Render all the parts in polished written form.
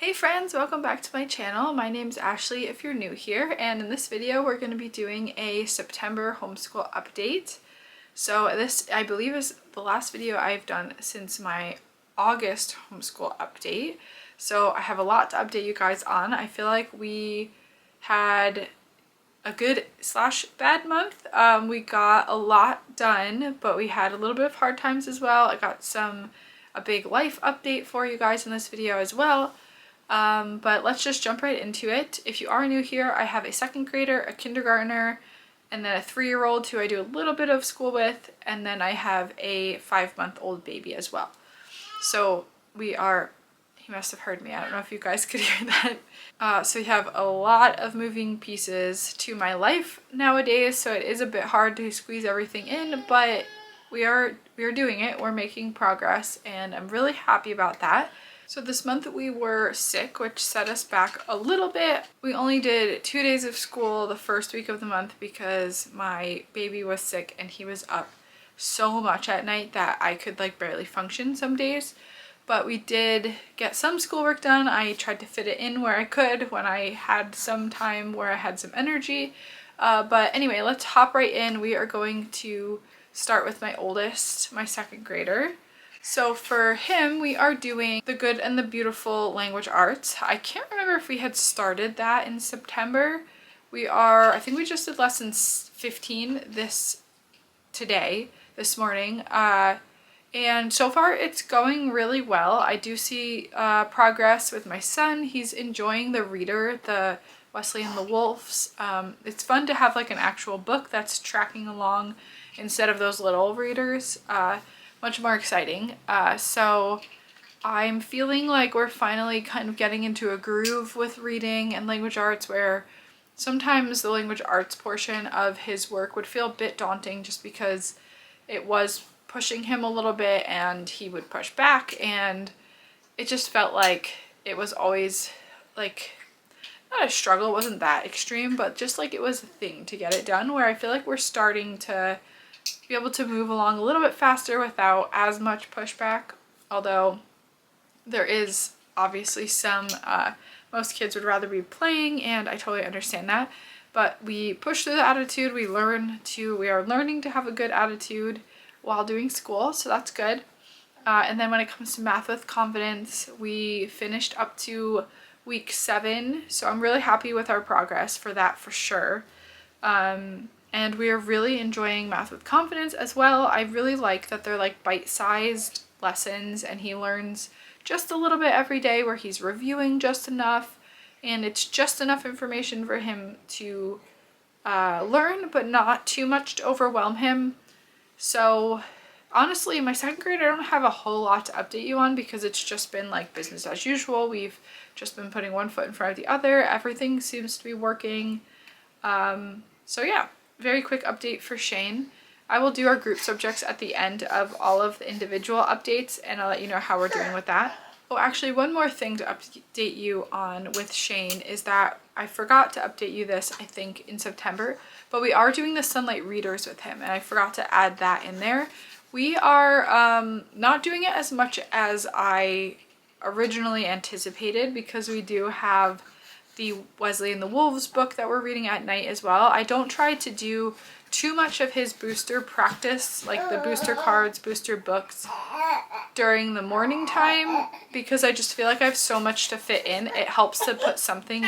Hey friends, welcome back to my channel. My name's Ashley if you're new here, and in this video we're going to be doing a September homeschool update. So this, I believe, is the last video I've done since my August homeschool update. So I have a lot to update you guys on. I feel like we had a good / bad month. We got a lot done, but we had a little bit of hard times as well. I got a big life update for you guys in this video as well. But let's just jump right into it. If you are new here, I have a second grader, a kindergartner, and then a 3-year-old who I do a little bit of school with, and then I have a 5-month-old baby as well. So he must have heard me. I don't know if you guys could hear that. So we have a lot of moving pieces to my life nowadays, so it is a bit hard to squeeze everything in, but we are doing it. We're making progress, and I'm really happy about that. So this month we were sick, which set us back a little bit. We only did 2 days of school the first week of the month because my baby was sick and he was up so much at night that I could barely function some days. But we did get some schoolwork done. I tried to fit it in where I could when I had some time where I had some energy. But anyway, let's hop right in. We are going to start with my oldest, my second grader. So for him, we are doing The Good and the Beautiful Language Arts. I can't remember if we had started that in September. I think we just did lesson 15 this morning. And so far it's going really well. I do see progress with my son. He's enjoying the reader, the Wesley and the Wolves. It's fun to have an actual book that's tracking along instead of those little readers. Much more exciting. So I'm feeling like we're finally kind of getting into a groove with reading and language arts, where sometimes the language arts portion of his work would feel a bit daunting just because it was pushing him a little bit and he would push back, and it just felt like it was always not a struggle, it wasn't that extreme, but just it was a thing to get it done, where I feel like we're starting to be able to move along a little bit faster without as much pushback. Although there is obviously some, most kids would rather be playing, and I totally understand that. But we push through the attitude. We are learning to have a good attitude while doing school, so that's good. And then when it comes to math with confidence, we finished up to week 7, so I'm really happy with our progress for that for sure. And we are really enjoying math with confidence as well. I really like that they're bite-sized lessons, and he learns just a little bit every day, where he's reviewing just enough, and it's just enough information for him to learn, but not too much to overwhelm him. So honestly, my second grade, I don't have a whole lot to update you on because it's just been business as usual. We've just been putting one foot in front of the other. Everything seems to be working. So yeah. Very quick update for Shane. I will do our group subjects at the end of all of the individual updates, and I'll let you know how we're doing with that. Oh, actually, one more thing to update you on with Shane is that I forgot to update you this, I think, in September, but we are doing the Sunlight Readers with him, and I forgot to add that in there. We are not doing it as much as I originally anticipated, because we do have the Wesley and the Wolves book that we're reading at night as well. I don't try to do too much of his booster practice, the booster cards, booster books, during the morning time, because I just feel like I have so much to fit in. It helps to put something.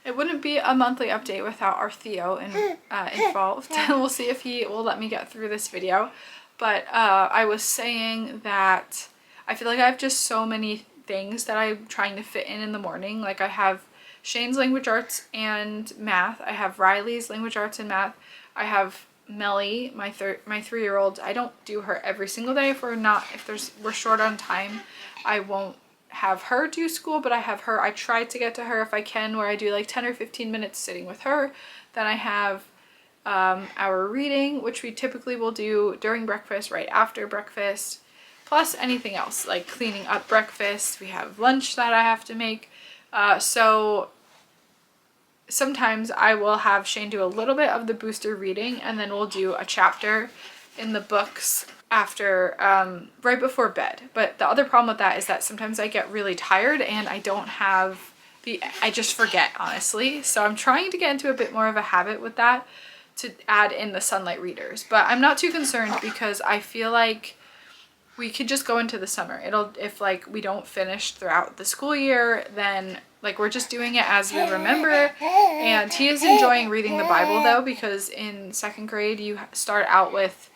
It wouldn't be a monthly update without our Theo involved. We'll see if he will let me get through this video. But I was saying that I feel like I have just so many things that I'm trying to fit in the morning. I have Shane's language arts and math. I have Riley's language arts and math. I have Melly, my 3-year-old. I don't do her every single day. We're short on time, I won't have her do school, but I have her. I try to get to her if I can, where I do 10 or 15 minutes sitting with her. Then I have our reading, which we typically will do during breakfast, right after breakfast, plus anything else cleaning up breakfast. We have lunch that I have to make. So sometimes I will have Shane do a little bit of the booster reading, and then we'll do a chapter in the books after right before bed. But the other problem with that is that sometimes I get really tired and I don't have I just forget, honestly. So I'm trying to get into a bit more of a habit with that, to add in the sunlight readers. But I'm not too concerned because I feel like we could just go into the summer. If like we don't finish throughout the school year, then like we're just doing it as we remember. And he is enjoying reading the Bible though, because in 2nd grade you start out with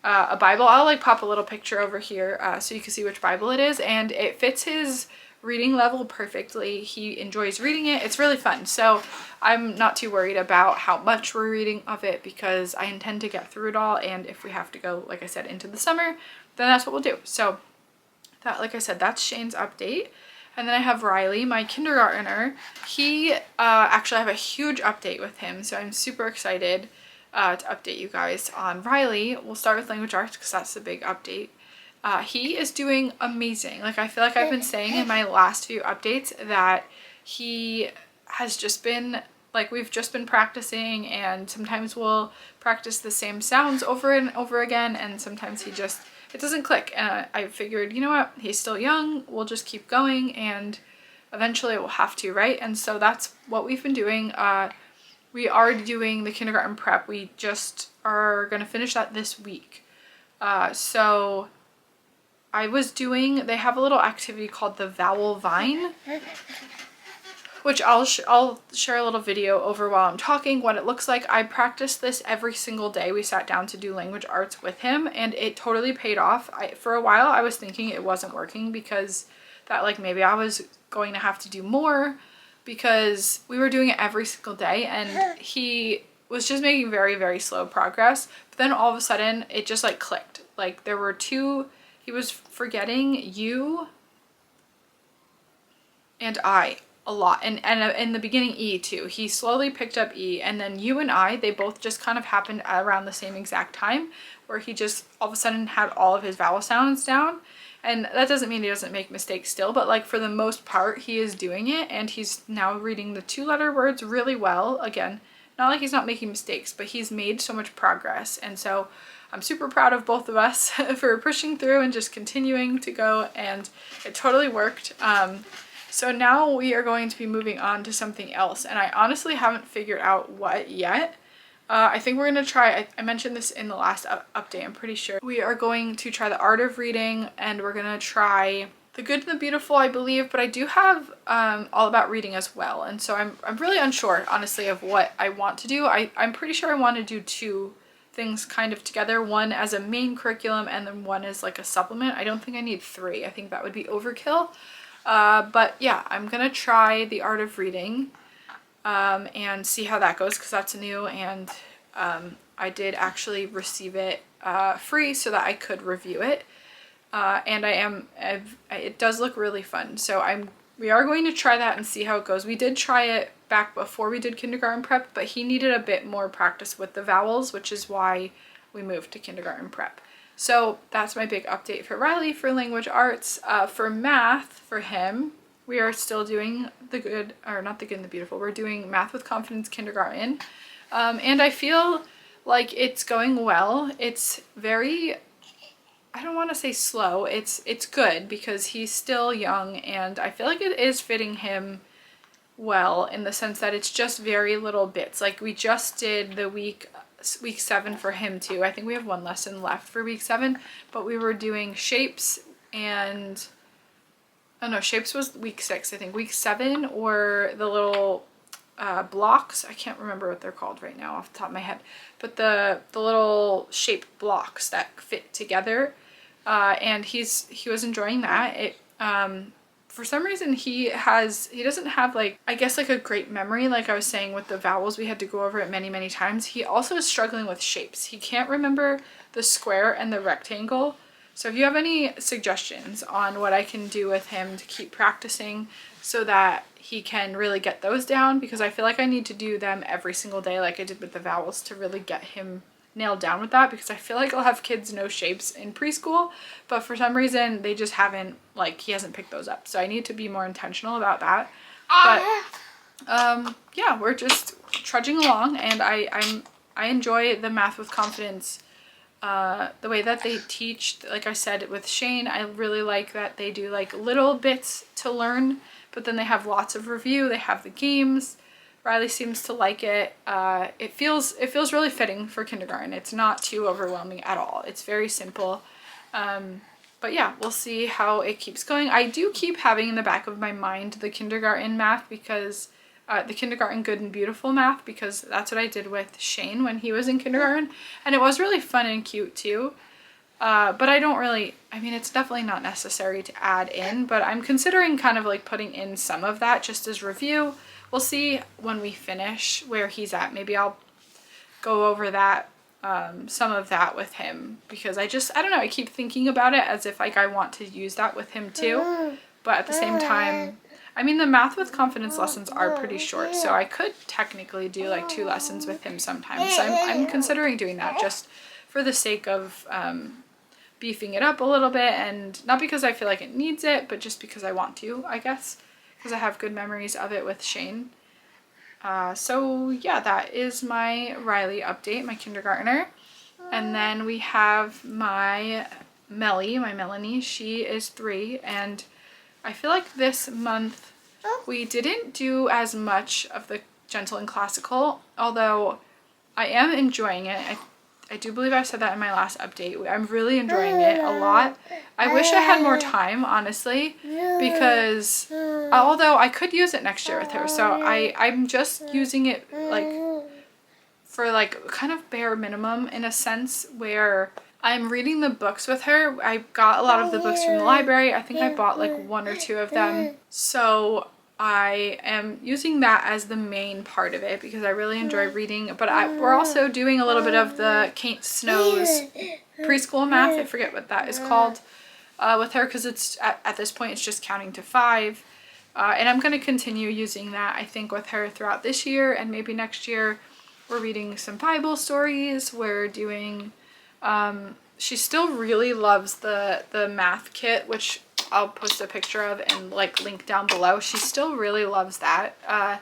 a Bible. I'll like pop a little picture over here so you can see which Bible it is, and it fits his reading level perfectly. He enjoys reading it. It's really fun. So I'm not too worried about how much we're reading of it because I intend to get through it all. And if we have to go, like I said, into the summer, then that's what we'll do. So that, like I said, that's Shane's update. And then I have Riley, my kindergartner. He actually, I have a huge update with him. So I'm super excited to update you guys on Riley. We'll start with language arts because that's the big update. He is doing amazing. Like, I feel like I've been saying in my last few updates that he has just been, like, we've just been practicing, and sometimes we'll practice the same sounds over and over again, and sometimes he just, it doesn't click. And I figured, you know what, he's still young, we'll just keep going, and eventually we'll have to, right? And so that's what we've been doing. We are doing the kindergarten prep. We just are going to finish that this week. So they have a little activity called the Vowel Vine, which I'll share a little video over while I'm talking what it looks like. I practiced this every single day. We sat down to do language arts with him, and it totally paid off. For a while I was thinking it wasn't working because that like maybe I was going to have to do more, because we were doing it every single day and he was just making very, very slow progress. But then all of a sudden it just like clicked. Like there were he was forgetting you and I a lot. And in the beginning, E too. He slowly picked up E, and then you and I, they both just kind of happened around the same exact time, where he just all of a sudden had all of his vowel sounds down. And that doesn't mean he doesn't make mistakes still, but like for the most part, he is doing it, and he's now reading the 2-letter words really well. Again, not like he's not making mistakes, but he's made so much progress. And so I'm super proud of both of us for pushing through and just continuing to go, and it totally worked. So now we are going to be moving on to something else, and I honestly haven't figured out what yet. I think we're going to try, I mentioned this in the last update, I'm pretty sure. We are going to try the art of reading, and we're going to try the good and the beautiful, I believe, but I do have all about reading as well. And so I'm really unsure, honestly, of what I want to do. I'm pretty sure I want to do 2 things kind of together, one as a main curriculum and then one as like a supplement. I don't think I need 3. I think that would be overkill. But yeah, I'm going to try the art of reading. And see how that goes, because that's new, and I did actually receive it free so that I could review it, and it does look really fun. So we are going to try that and see how it goes. We did try it back before we did kindergarten prep, but he needed a bit more practice with the vowels, which is why we moved to kindergarten prep. So that's my big update for Riley for language arts. For math, for him, we are still doing the good, or not the good and the beautiful. We're doing Math with Confidence Kindergarten. And I feel like it's going well. It's very, I don't want to say slow. It's good because he's still young, and I feel like it is fitting him well in the sense that it's just very little bits. Like we just did the week 7 for him too. I think we have 1 lesson left for week 7, but we were doing shapes and oh no, shapes was week 6, I think. Week 7, or the little blocks. I can't remember what they're called right now off the top of my head. But the little shape blocks that fit together. And he was enjoying that. For some reason he doesn't have like, I guess like a great memory. Like I was saying with the vowels, we had to go over it many, many times. He also is struggling with shapes. He can't remember the square and the rectangle. So if you have any suggestions on what I can do with him to keep practicing so that he can really get those down, because I feel like I need to do them every single day like I did with the vowels to really get him nailed down with that, because I feel like I'll have kids know shapes in preschool, but for some reason they just haven't, like he hasn't picked those up. So I need to be more intentional about that. But yeah, we're just trudging along, and I enjoy the Math with Confidence The way that they teach, like I said with Shane, I really like that they do like little bits to learn, but then they have lots of review. They have the games. Riley seems to like it. It feels really fitting for kindergarten. It's not too overwhelming at all. It's very simple. But yeah, we'll see how it keeps going. I do keep having in the back of my mind the kindergarten math because the kindergarten good and beautiful math, because that's what I did with Shane when he was in kindergarten, and it was really fun and cute too. But I don't really, I mean, it's definitely not necessary to add in, but I'm considering kind of like putting in some of that just as review. We'll see when we finish where he's at. Maybe I'll go over that, some of that with him, because I don't know, I keep thinking about it as if like I want to use that with him too. But at the same time, I mean, the math with confidence lessons are pretty short, so I could technically do like 2 lessons with him sometimes. So I'm considering doing that just for the sake of beefing it up a little bit, and not because I feel like it needs it, but just because I want to, I guess, because I have good memories of it with Shane. So yeah, that is my Riley update, my kindergartner. And then we have my Melanie, she is 3, and I feel like this month we didn't do as much of the gentle and classical, although I am enjoying it. I do believe I said that in my last update. I'm really enjoying it a lot. I wish I had more time, honestly, because although I could use it next year with her, so I'm just using it like for like kind of bare minimum, in a sense where I'm reading the books with her. I got a lot of the books from the library. I think I bought like 1 or 2 of them. So I am using that as the main part of it because I really enjoy reading. But we're also doing a little bit of the Kate Snow's preschool math. I forget what that is called with her, because it's at this point it's just counting to 5. And I'm going to continue using that, I think, with her throughout this year, and maybe next year. We're reading some Bible stories. We're doing, she still really loves the math kit, which I'll post a picture of and like link down below. She still really loves that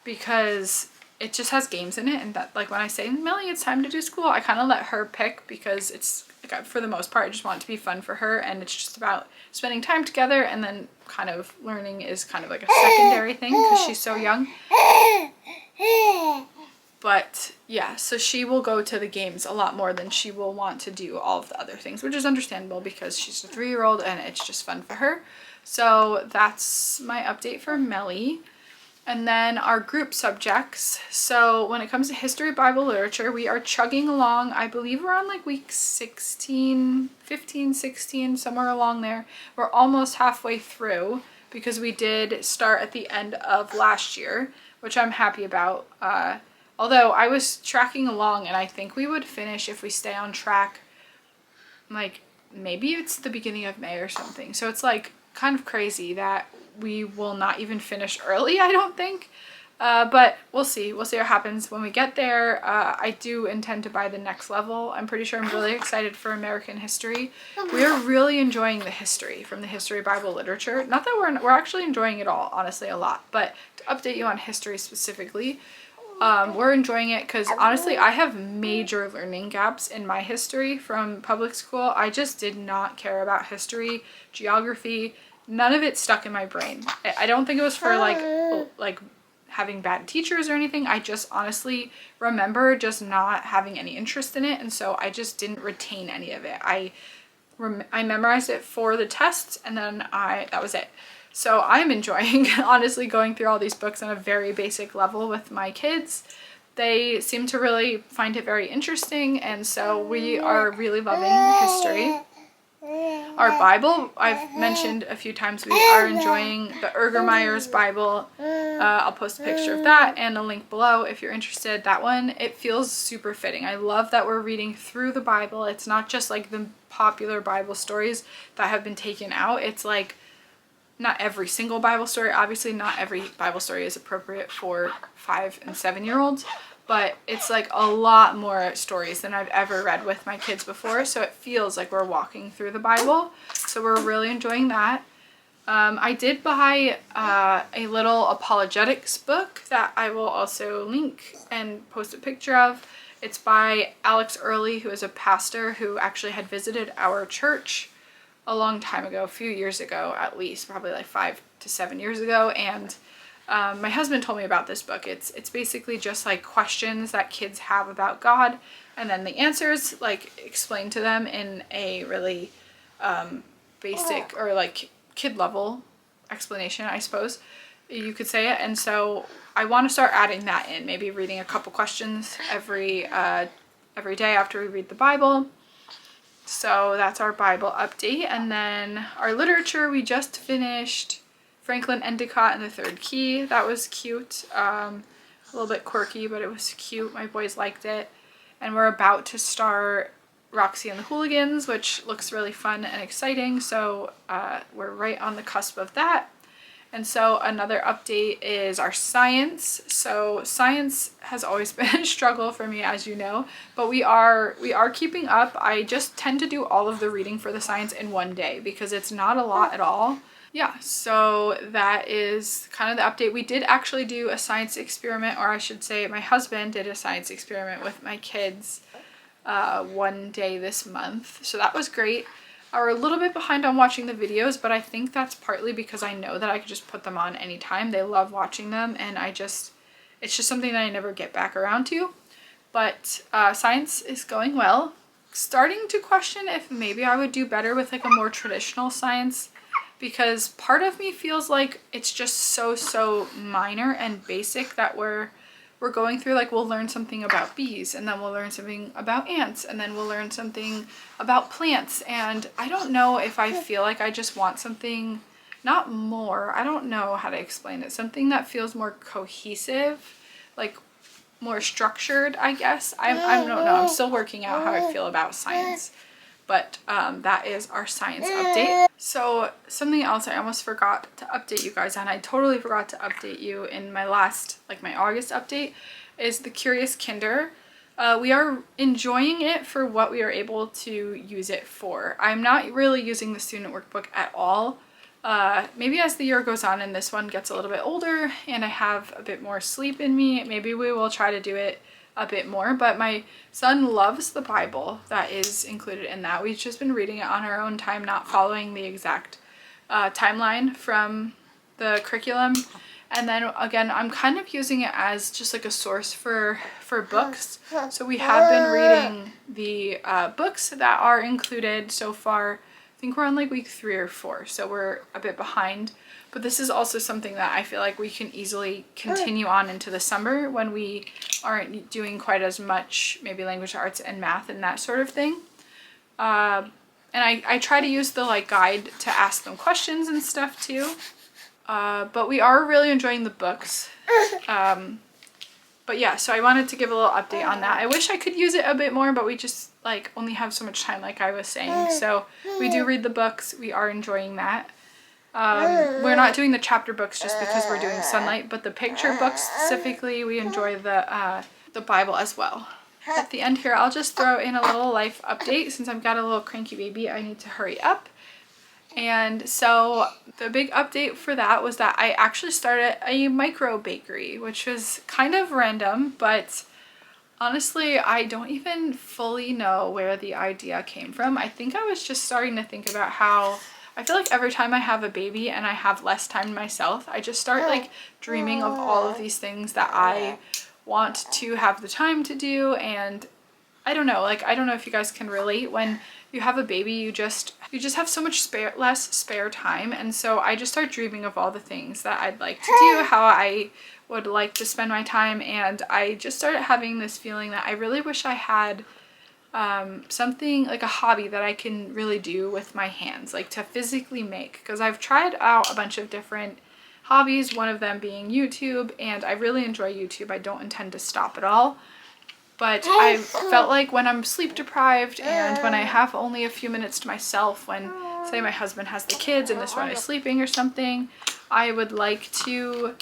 because it just has games in it, and that, like, when I say, Millie, it's time to do school, I kind of let her pick, because it's like, for the most part, I just want it to be fun for her, and it's just about spending time together, and then kind of learning is kind of like a secondary thing because she's so young. But yeah, so she will go to the games a lot more than she will want to do all of the other things, which is understandable because she's a 3-year-old and it's just fun for her. So that's my update for Melly. And then our group subjects. So when it comes to history, Bible, literature, we are chugging along. I believe we're on like week 16, 15, 16, somewhere along there. We're almost halfway through because we did start at the end of last year, which I'm happy about. Although I was tracking along, and I think we would finish, if we stay on track, like maybe it's the beginning of May or something. So it's like kind of crazy that we will not even finish early, I don't think. But we'll see. We'll see what happens when we get there. I do intend to buy the next level. I'm pretty sure I'm really excited for American history. We are really enjoying the history from the history Bible literature. Not that we're actually enjoying it all, honestly, a lot. But to update you on history specifically, we're enjoying it because honestly I have major learning gaps in my history from public school. I just did not care about history, geography, none of it stuck in my brain. I don't think it was for like having bad teachers or anything. I just honestly remember just not having any interest in it, and so I just didn't retain any of it. I memorized it for the tests, and then that was it. So I'm enjoying, honestly, going through all these books on a very basic level with my kids. They seem to really find it very interesting, and so we are really loving history. Our Bible, I've mentioned a few times, we are enjoying the Ergermeyer's Bible. I'll post a picture of that and a link below if you're interested. That one, it feels super fitting. I love that we're reading through the Bible. It's not just like the popular Bible stories that have been taken out. It's like not every single Bible story. Obviously, not every Bible story is appropriate for 5- and 7-year-olds, but it's like a lot more stories than I've ever read with my kids before, so it feels like we're walking through the Bible. So we're really enjoying that. I did buy a little apologetics book that I will also link and post a picture of. It's by Alex Early, who is a pastor who actually had visited our church a long time ago, a few years ago at least, probably like 5 to 7 years ago. And my husband told me about this book. It's basically just like questions that kids have about God, and then the answers like explained to them in a really basic or like kid level explanation, I suppose you could say it. And so I want to start adding that in, maybe reading a couple questions every day after we read the Bible. So that's our Bible update. And then our literature, we just finished Franklin Endicott and the Third Key. That was cute. A little bit quirky, but it was cute. My boys liked it. And we're about to start Roxy and the Hooligans, which looks really fun and exciting. So we're right on the cusp of that. And so another update is our science. So science has always been a struggle for me, as you know, but we are keeping up. I just tend to do all of the reading for the science in one day because it's not a lot at all. Yeah, so that is kind of the update. We did actually do a science experiment, or I should say my husband did a science experiment with my kids one day this month. So that was great. Are a little bit behind on watching the videos, but I think that's partly because I know that I could just put them on anytime. They love watching them, and it's just something that I never get back around to. But science is going well. Starting to question if maybe I would do better with like a more traditional science, because part of me feels like it's just so minor and basic that we're going through. Like, we'll learn something about bees, and then we'll learn something about ants, and then we'll learn something about plants. And I don't know if I feel like I just want something, not more, I don't know how to explain it, something that feels more cohesive, like more structured, I guess. I don't know. I'm still working out how I feel about science. But that is our science update. So something else I almost forgot to update you guys on, I totally forgot to update you in my last, like my August update, is the Curious Kinder. We are enjoying it for what we are able to use it for. I'm not really using the student workbook at all. Maybe as the year goes on and this one gets a little bit older and I have a bit more sleep in me, maybe we will try to do it a bit more. But my son loves the Bible that is included in that. We've just been reading it on our own time, not following the exact timeline from the curriculum. And then again, I'm kind of using it as just like a source for books. So we have been reading the books that are included so far. I think we're on like week 3 or 4, so we're a bit behind. But this is also something that I feel like we can easily continue on into the summer when we aren't doing quite as much, maybe language arts and math and that sort of thing. And I try to use the like guide to ask them questions and stuff too. But we are really enjoying the books. But yeah, so I wanted to give a little update on that. I wish I could use it a bit more, but we just like only have so much time, like I was saying. So we do read the books. We are enjoying that. We're not doing the chapter books just because we're doing Sunlight, but the picture books specifically, we enjoy the Bible as well. At the end here, I'll just throw in a little life update. Since I've got a little cranky baby, I need to hurry up. And so the big update for that was that I actually started a micro bakery, which was kind of random, but honestly, I don't even fully know where the idea came from. I think I was just starting to think about how I feel like every time I have a baby and I have less time to myself, I just start like dreaming of all of these things that I want to have the time to do. And I don't know, like, I don't know if you guys can relate. When you have a baby, you just have so much less spare time. And so I just start dreaming of all the things that I'd like to do, how I would like to spend my time. And I just started having this feeling that I really wish I had something like a hobby that I can really do with my hands, like to physically make, because I've tried out a bunch of different hobbies, one of them being YouTube, and I really enjoy YouTube. I don't intend to stop at all, but I felt like when I'm sleep deprived and when I have only a few minutes to myself, when say my husband has the kids and this one is sleeping or something, I would like to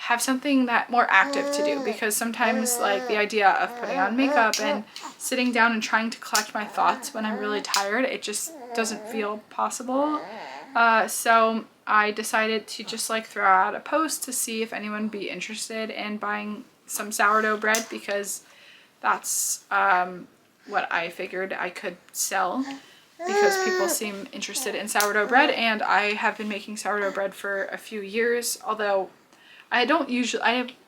have something that more active to do, because sometimes like the idea of putting on makeup and sitting down and trying to collect my thoughts when I'm really tired, it just doesn't feel possible. So I decided to just like throw out a post to see if anyone would be interested in buying some sourdough bread, because that's what I figured I could sell because people seem interested in sourdough bread, and I have been making sourdough bread for a few years, although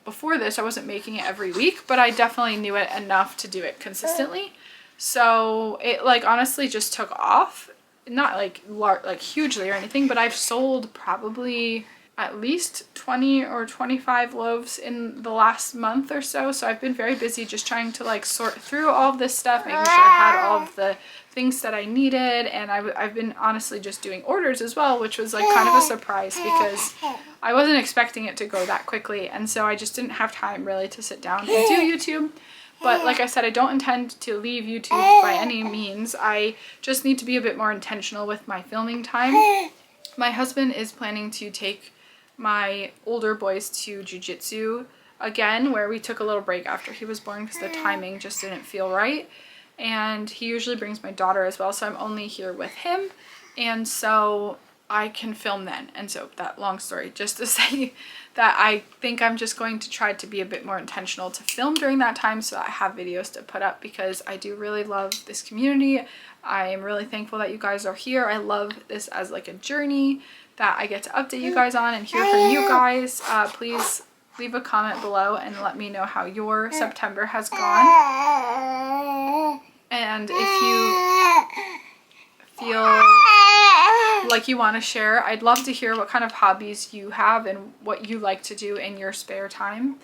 before this I wasn't making it every week, but I definitely knew it enough to do it consistently. So it like honestly just took off, not like hugely or anything, but I've sold probably at least 20 or 25 loaves in the last month or so. So I've been very busy just trying to like sort through all of this stuff, making sure I had all of the things that I needed. And I've been honestly just doing orders as well, which was like kind of a surprise because I wasn't expecting it to go that quickly. And so I just didn't have time really to sit down and do YouTube. But like I said, I don't intend to leave YouTube by any means. I just need to be a bit more intentional with my filming time. My husband is planning to take my older boys to jiu-jitsu again, where we took a little break after he was born because the timing just didn't feel right. And he usually brings my daughter as well, so I'm only here with him. And so I can film then. And so that long story just to say that I think I'm just going to try to be a bit more intentional to film during that time so I have videos to put up, because I do really love this community. I am really thankful that you guys are here. I love this as like a journey that I get to update you guys on and hear from you guys. Please leave a comment below and let me know how your September has gone. And if you feel like you want to share, I'd love to hear what kind of hobbies you have and what you like to do in your spare time.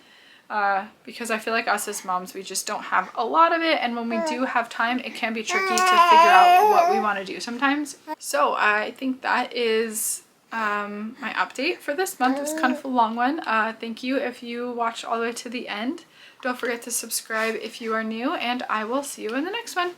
Because I feel like us as moms, we just don't have a lot of it, and when we do have time, it can be tricky to figure out what we want to do sometimes. So I think that is my update for this month. It was kind of a long one. Thank you if you watched all the way to the end. Don't forget to subscribe if you are new, and I will see you in the next one.